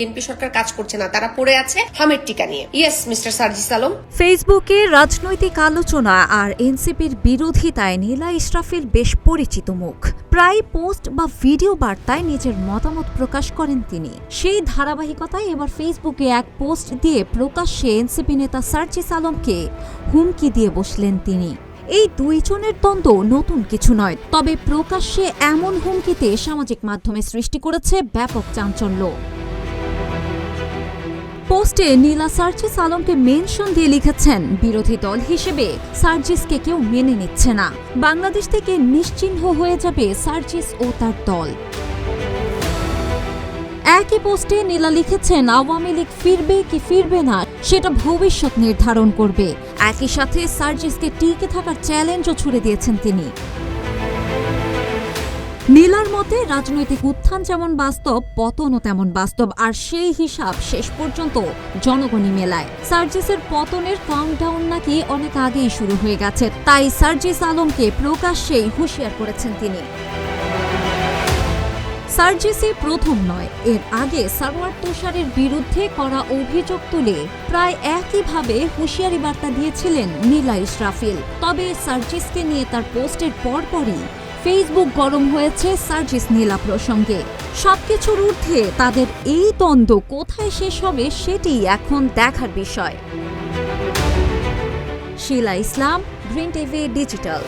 BNP সরকার কাজ করছে না, তারা পড়ে আছে হামের টিকা নিয়ে। Yes mister Sarjis Alam. ফেসবুকে রাজনৈতিক আলোচনা আর এনসিপির বিরোধিতায় নীলা ইসরাফিল বেশ পরিচিত মুখ। প্রায় পোস্ট বা ভিডিও বার্তায় নিজের মতামত প্রকাশ করেন তিনি। সেই ধারাবাহিকতায় এবার ফেসবুকে এক পোস্ট দিয়ে প্রকাশ্যে এনসিপি নেতা সার্জিস আলমকে হুমকি দিয়ে বসলেন তিনি। এই দুইজনের দ্বন্দ্ব নতুন কিছু নয়, তবে প্রকাশ্যে এমন হুমকিতে সামাজিক মাধ্যমে সৃষ্টি করেছে ব্যাপক চাঞ্চল্য। পোস্টে নীলা সার্জিস আলমকে মেনশন দিয়ে লিখেছেন, বিরোধী দল হিসেবে সার্জিসকে কেউ মেনে নিচ্ছে না, বাংলাদেশ থেকে নিশ্চিহ্ন হয়ে যাবে সার্জিস ও তার দল। একই পোস্টে নীলা লিখেছেন, আওয়ামী লীগ ফিরবে কি ফিরবে না সেটা ভবিষ্যৎ নির্ধারণ করবে। একই সাথে সার্জিসকে টিকে থাকার চ্যালেঞ্জও ছুড়ে দিয়েছেন তিনি। নীলার মতে রাজনৈতিক উত্থান যেমন বাস্তব, পতনও তেমন বাস্তব, আর সেই হিসাব শেষ পর্যন্ত জনগণই মেলায়। সার্জিসের পতনের কাউন্টডাউন নাকি অনেক আগেই শুরু হয়ে গেছে, তাই সার্জিস আলমকে প্রকাশ্যেই হুঁশিয়ার করেছেন তিনি। সার্জিসই প্রথম নয়, এর আগে সারওয়ার তুষারের বিরুদ্ধে করা অভিযোগ তুলে প্রায় একইভাবে হুঁশিয়ারি বার্তা দিয়েছিলেন নীলা ইসরাফিল। তবে সার্জিসকে নিয়ে তার পোস্টের পরপরই ফেসবুক গরম হয়েছে সার্জিস নীলা প্রসঙ্গে। সবকিছুর ঊর্ধ্বে তাদের এই দ্বন্দ্ব কোথায় শেষ হবে সেটি এখন দেখার বিষয়। শিলা ইসলাম, গ্রিন টিভি ডিজিটাল।